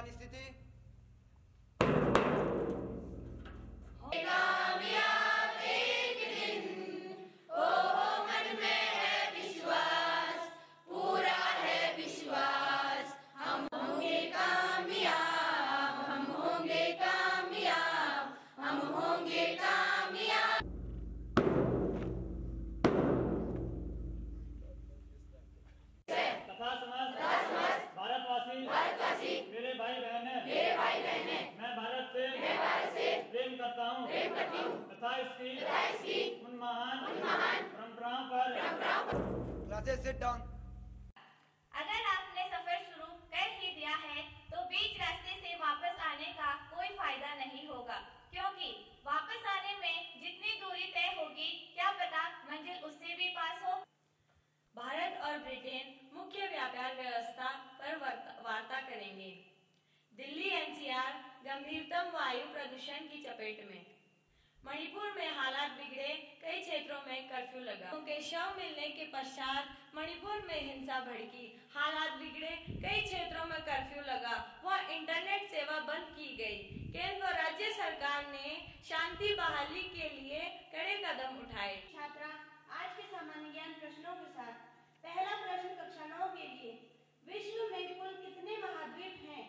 वर्तमान स्थिति। भारतवासी मेरे भाई बहन है। मैं भारत से प्रेम करता हूँ तथा इसकी उन महान परंपराओं पर। Classes sit down. अगर आपने सफर शुरू कर ही दिया है तो बीच रास्ते से वापस आने का कोई फायदा नहीं होगा, क्योंकि वापस आने में जितनी दूरी तय होगी क्या पता मंजिल उससे भी पास हो। भारत और ब्रिटेन मुख्य व्यापार व्यवस्था पर वार्ता करेंगे। दिल्ली एनसीआर गंभीरतम वायु प्रदूषण की चपेट में। मणिपुर में हालात बिगड़े, कई क्षेत्रों में कर्फ्यू लगा। उनके शव मिलने के पश्चात मणिपुर में हिंसा भड़की, हालात बिगड़े, कई क्षेत्रों में कर्फ्यू लगा व इंटरनेट सेवा बंद की गई। केंद्र व राज्य सरकार ने शांति बहाली के लिए कड़े कदम उठाए। छात्रा आज के सामान्य ज्ञान प्रश्नों के साथ पहला प्रश्न कक्षा 9 के लिए, विश्व में कुल कितने महाद्वीप हैं?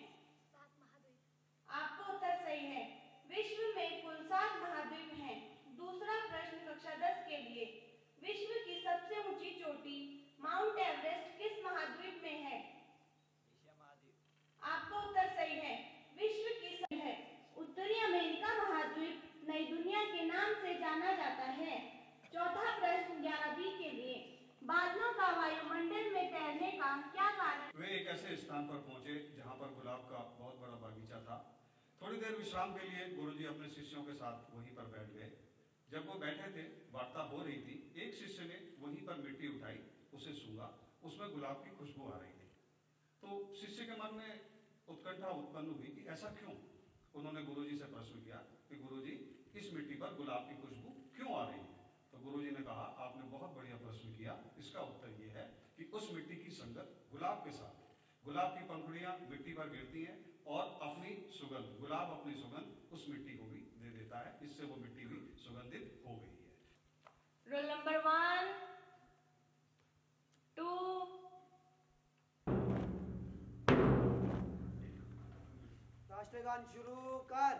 7 महाद्वीप। आपका उत्तर सही है, विश्व में कुल 7 महाद्वीप हैं। दूसरा प्रश्न कक्षा 10 के लिए, विश्व की सबसे ऊंची चोटी माउंट एवरेस्ट किस महाद्वीप में है? एशिया महाद्वीप। आपका उत्तर सही है, विश्व की सही है। उत्तरी अमेरिका महाद्वीप नई दुनिया के नाम से जाना जाता है। चौथा प्रश्न 11वीं के लिए, बादलों का वायुमंडल में तैरने का क्या कारण? वे एक ऐसे स्थान पर पहुंचे जहां पर गुलाब का बहुत बड़ा बागीचा था। थोड़ी देर विश्राम के लिए गुरुजी अपने शिष्यों के साथ वहीं पर बैठ गए। जब वो बैठे थे, वार्ता हो रही थी, एक शिष्य ने वहीं पर मिट्टी उठाई, उसे सूंघा, उसमें गुलाब की खुशबू आ रही थी। तो शिष्य के मन में उत्कंठा उत्पन्न हुई कि ऐसा क्यों। उन्होंने गुरुजी से प्रश्न किया कि गुरुजी, इस मिट्टी पर गुलाब की खुशबू क्यों आ रही है? तो गुरुजी ने कहा, आपने बहुत बढ़िया प्रश्न किया। इसका उत्तर यह है कि उस मिट्टी की संगत गुलाब के साथ, गुलाब की पंखुड़ियां मिट्टी पर गिरती हैं और अपनी सुगंध, गुलाब अपनी सुगंध उस मिट्टी को भी दे देता है। इससे वो मिट्टी भी सुगंधित हो गई है। Roll number 1, 2। राष्ट्रगान शुरू कर।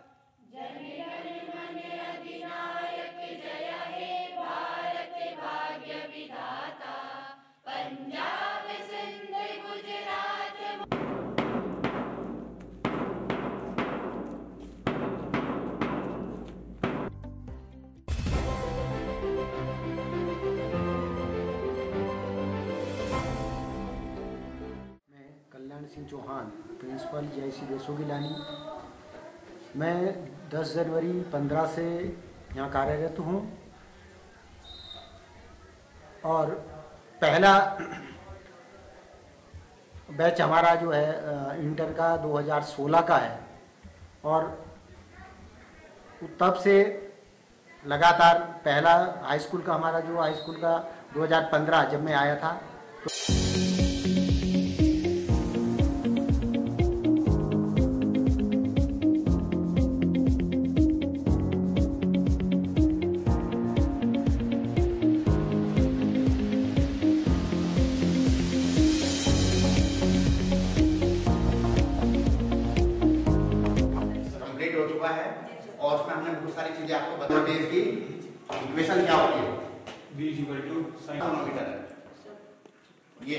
अधिनायक जय हे भारत भाग्य विधाता, पंजाब सिंध गुजरात। मैं कल्याण सिंह चौहान, प्रिंसिपल JIC देशोगिलानी। मैं 10 जनवरी 15 से यहाँ कार्यरत हूँ और पहला बैच हमारा जो है इंटर का 2016 का है और तब से लगातार पहला हाई स्कूल का हमारा जो हाई स्कूल का 2015 जब मैं आया था तो हो चुका है और उसमें हमने बहुत सारी चीजें आपको बता दी। इसकी इक्वेशन क्या होती है? V = सोनोमीटर है। ये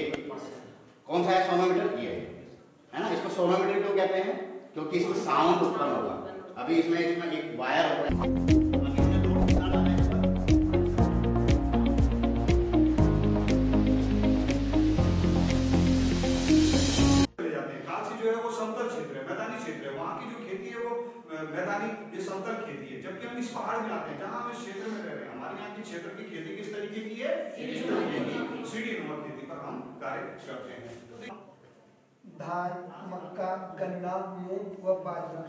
कौन सा है? सोनोमीटर। ये है ना। इसको सोनोमीटर क्यों कहते हैं? क्योंकि इसमें साउंड उत्पन्न होगा। अभी इसमें एक वायर होता है, मैदानी ये समतल खेती है, जबकि हम इस पहाड़ में आते हैं जहां हम इस क्षेत्र में रह रहे हैं। हमारे यहाँ की क्षेत्र की खेती किस तरीके की है? सीढ़ीनुमा खेती पर हम कार्य करते हैं। धान, मक्का, गन्ना, मूंग व बाजरा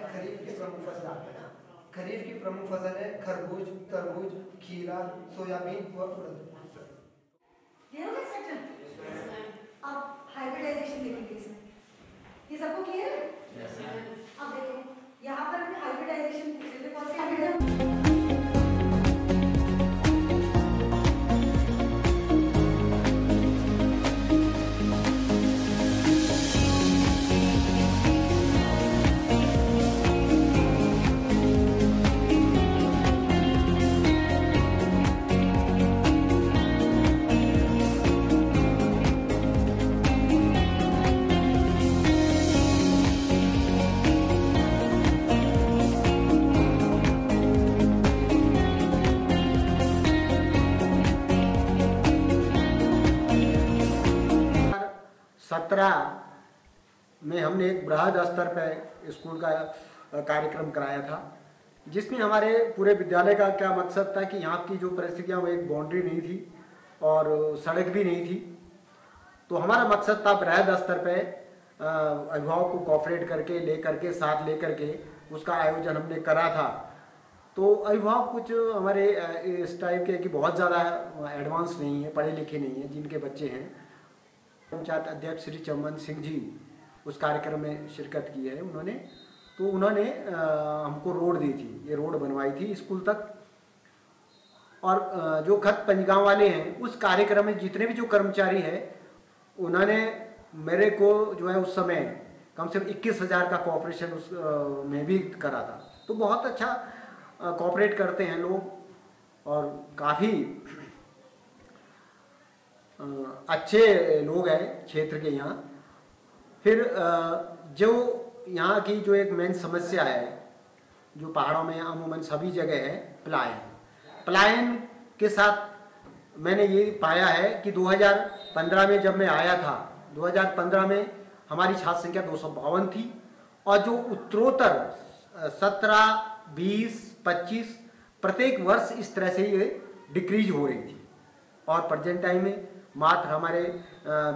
खरीफ की प्रमुख फसल है। खरीफ की प्रमुख फसल है खरबूज, तरबूज, खीरा, सोयाबीन व उड़द। अब हाइब्रिडाइजेशन देखेंगे इसमें, ये सबको क्लियर है? अब देखो यहाँ पर हमने हाइब्रिडाइजेशन पूछे थे, कौन से हाइब्रिडाइजेशन? में हमने एक बृहद स्तर पर स्कूल का कार्यक्रम कराया था, जिसमें हमारे पूरे विद्यालय का क्या मकसद था कि यहाँ की जो परिस्थितियाँ, वो एक बाउंड्री नहीं थी और सड़क भी नहीं थी। तो हमारा मकसद था बृहद स्तर पे अभिभावक को कोऑपरेट करके साथ लेकर के उसका आयोजन हमने करा था। तो अभिभावक कुछ हमारे इस टाइप के कि बहुत ज़्यादा एडवांस नहीं है, पढ़े लिखे नहीं हैं, जिनके बच्चे हैं। पंचायत अध्यक्ष श्री चमन सिंह जी उस कार्यक्रम में शिरकत की है उन्होंने। तो उन्होंने हमको रोड दी थी, ये रोड बनवाई थी स्कूल तक। और जो खत पंजगांव वाले हैं, उस कार्यक्रम में जितने भी जो कर्मचारी हैं, उन्होंने मेरे को जो है उस समय कम से कम 21,000 का कोऑपरेशन उस में भी करा था। तो बहुत अच्छा कोऑपरेट करते हैं लोग और काफ़ी अच्छे लोग हैं क्षेत्र के यहाँ। फिर जो यहाँ की जो एक मेन समस्या है, जो पहाड़ों में अमूमन सभी जगह है, पलायन के साथ मैंने ये पाया है कि 2015 में जब मैं आया था, 2015 में हमारी छात्र संख्या 252 थी और जो उत्तरोत्तर 17, 20, 25 प्रत्येक वर्ष इस तरह से ये डिक्रीज हो रही थी। और प्रेजेंट टाइम में मात्र हमारे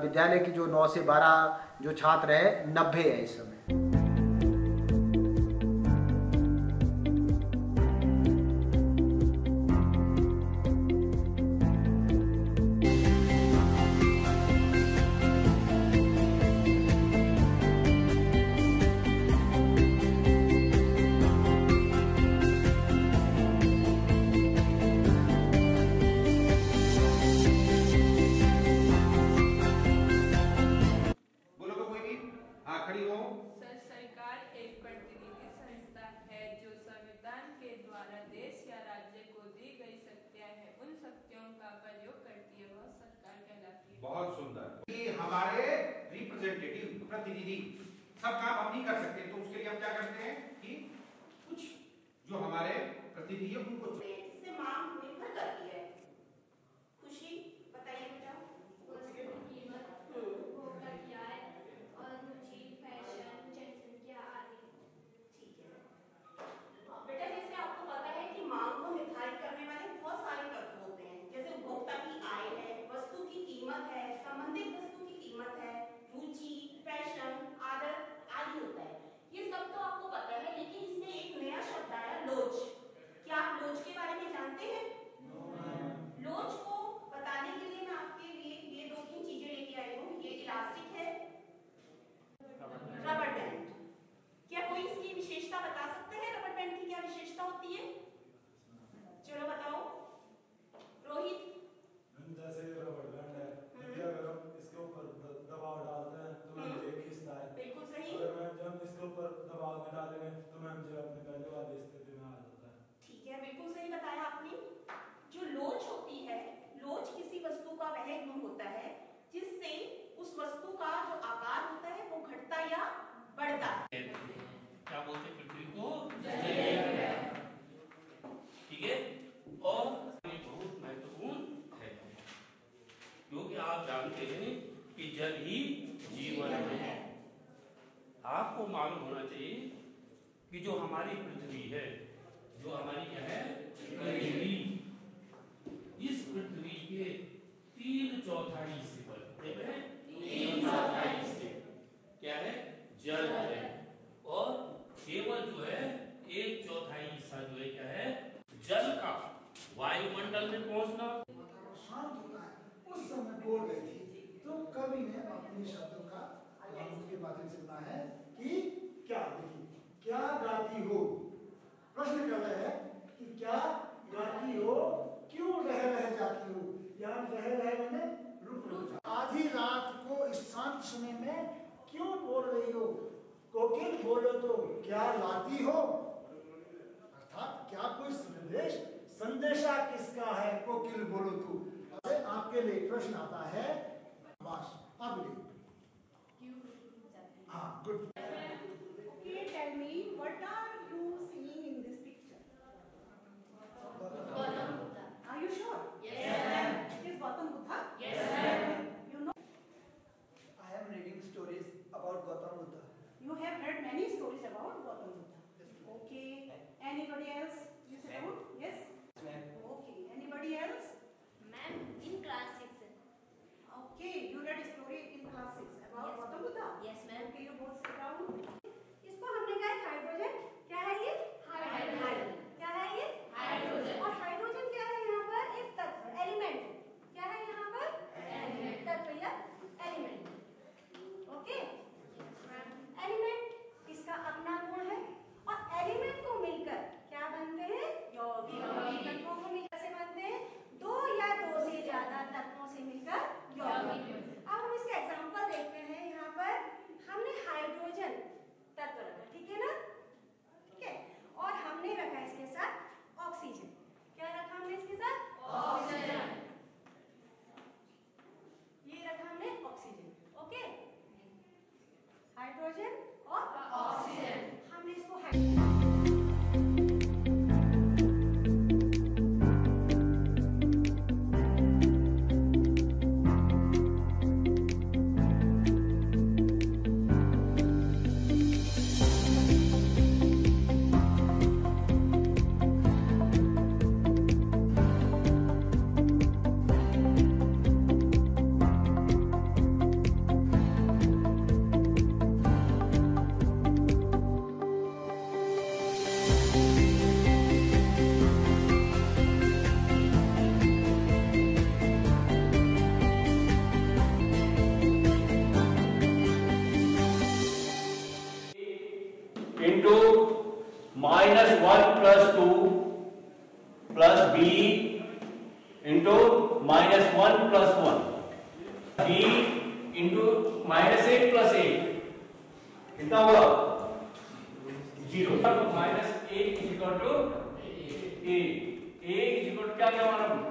विद्यालय की जो 9 से 12 जो छात्र है 90 है इस समय। बहुत सुंदर। कि हमारे रिप्रेजेंटेटिव प्रतिनिधि सब काम हम नहीं कर सकते, तो उसके लिए हम क्या करते हैं कि कुछ जो हमारे प्रतिनिधि है उनको इससे मांग निर्भर करती है। खुशी बताइए बेटा। बेटा जैसे आपको पता है कि मांग को निर्धारित करने वाले बहुत सारे तत्व होते हैं, जैसे उपभोक्ता की आय है, वस्तु की कीमत है, संबंधित वस्तु की कीमत है, रुचि, फैशन, आदत आदि होता है। ये सब तो आपको पता है, लेकिन इसमें एक नया शब्द आया, लोच। क्या आप लोच के बारे में जानते हैं? लोच को बताने के लिए मैं आपके लिए ये 2-3 चीजें लेके आई हूँ। ये इलास्टिक है, रबर बैंड। क्या कोई इसकी विशेषता बता सकते हैं? रबर बैंड की क्या विशेषता होती है? चलो बताओ। रोहित। जैसे रबर बैंड है, अगर हम इसके ऊपर दबाव डालते हैं तो मैम ये खींचता है। बिल्कुल सही। अगर मैम जब इसके ऊपर दबाव में डालेंगे तो मैम जो अपने पहले वाली स्थिति में आ जाता है। ठीक है, बिल्कुल सही बताया आपने। जो लोच होती है, लोच किसी वस्तु का वह गुण होता है जिससे उस वस्तु का जो आकार होता है वो घटता या बढ़ता है। क्या बोलते हैं? पृथ्वी को ठीक है। और ये बहुत महत्वपूर्ण है, क्योंकि आप जानते हैं कि जल ही जीवन है। आपको मालूम होना चाहिए कि जो हमारी पृथ्वी है, जो हमारी क्या है पृथ्वी, इस पृथ्वी के 3/4 हिस्से पर 3/4 हिस्से क्या है? जल है। और केवल जो है 1/4 हिस्सा जो है क्या है? जल का वायुमंडल में पहुंचना। शांत होता है, उस समय बोल गई थी। तो कवि ने अपने शब्दों का के माध्यम से सुना है कि क्या देखिए रहे मैंने रुक। आधी रात को इस शांत समय में क्यों बोल रही हो? कोकिल बोलो तो क्या लाती हो? अर्थात क्या कोई संदेश? संदेशा किसका है? कोकिल बोलो तो। आपके लिए प्रश्न आता है, बस अब ले। हाँ, good. Okay, tell me, what are you seeing in this picture? Gautam Buddha. Are you sure? Yes, ma'am. It is Gautam Buddha? Yes, ma'am. You know? I am reading stories about Gautam Buddha. You have heard many stories about Gautam Buddha. Okay. Anybody else? You sit down? Yes? Okay. Anybody else? Ma'am, in class 6. Okay. You read a story in class 6 about Gautam Buddha? Yes, ma'am. Okay, you both sit down. इसको हमने कहा hydrogen. क्या है ये? Hydrogen. क्या है ये? Hydrogen. और हाइड्रोजन क्या है यहाँ पर? एक तत्व, एलिमेंट। क्या है यहाँ पर? एलिमेंट। तत्व या एलिमेंट। ओके? एलिमेंट इसका अपना गुण है और एलिमेंट को मिलकर क्या बनते हैं? यौगिक। तत्वों को मिलकर से बनते हैं दो या दो से ज्यादा तत्वों से मिलकर यौगिक। अब हम इसका एग्जांपल देखते हैं। यहाँ पर हमने हाइड्रोजन तत्व रखा, ठीक है ना? ठीक है। और हमने रखा इसके साथ ऑक्सीजन। क्या रखा हमने इसके साथ? ऑक्सीजन। ये रखा हमने ऑक्सीजन। ओके, हाइड्रोजन और ऑक्सीजन। हमने इसको into -1 plus 2 plus b into -1 plus 1 b into -8 plus 8 कितना हुआ? 0। -8 is equal to a is equal to क्या क्या माना?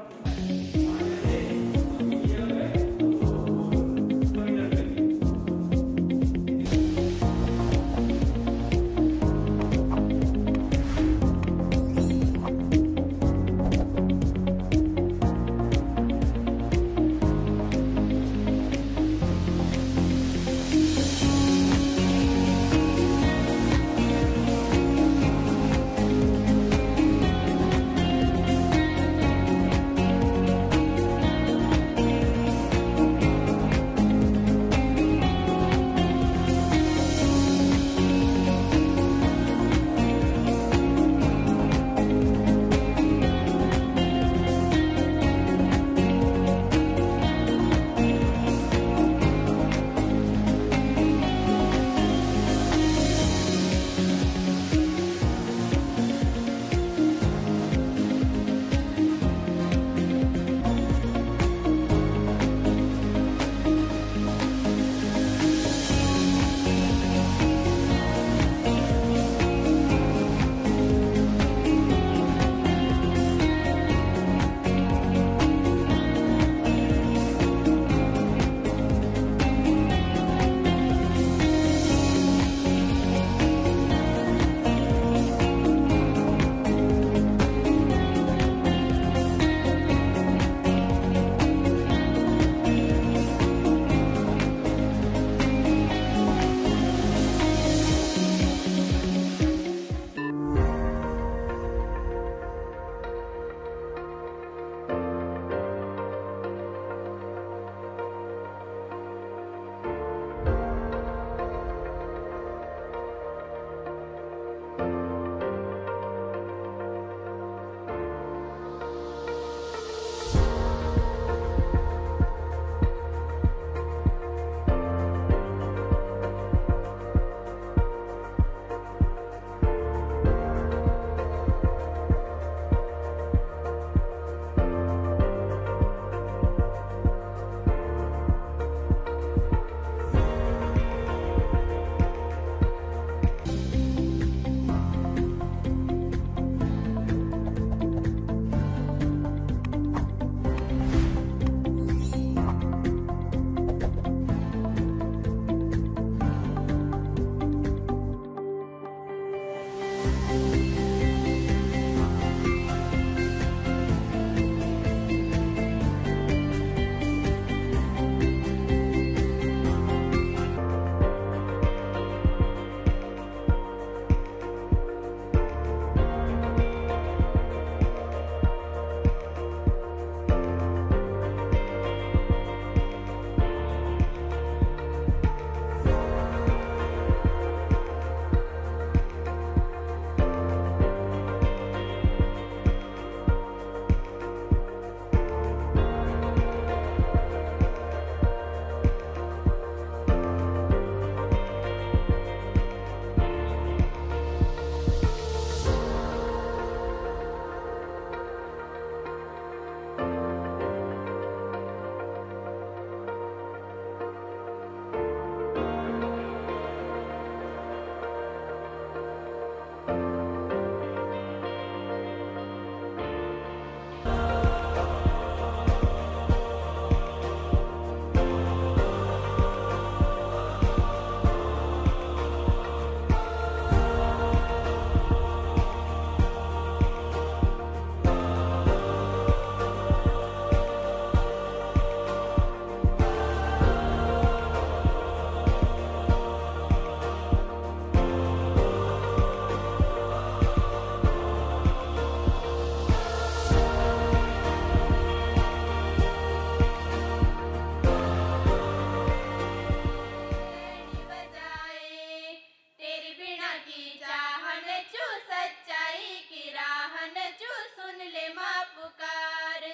की चाहन चू, सच्चाई की राहन चू, सुन ले माँ पुकार।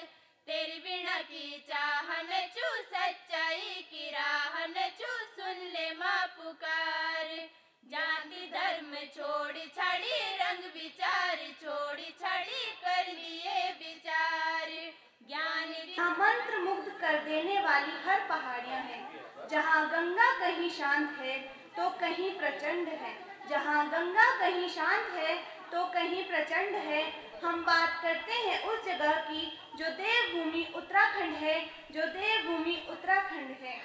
तेरी बिना की चाहन चू, सच्चाई की राहन चू, सुन ले माँ पुकार। जाति धर्म छोड़ी छड़ी, रंग विचार छोड़ी छड़ी, कर लिए विचार। ज्ञान यहाँ मंत्र मुग्ध कर देने वाली हर पहाड़ियाँ हैं। जहाँ गंगा कहीं शांत है तो कहीं प्रचंड है, जहाँ गंगा कहीं शांत है तो कहीं प्रचंड है। हम बात करते हैं उस जगह की जो देवभूमि उत्तराखंड है, जो देवभूमि उत्तराखंड है।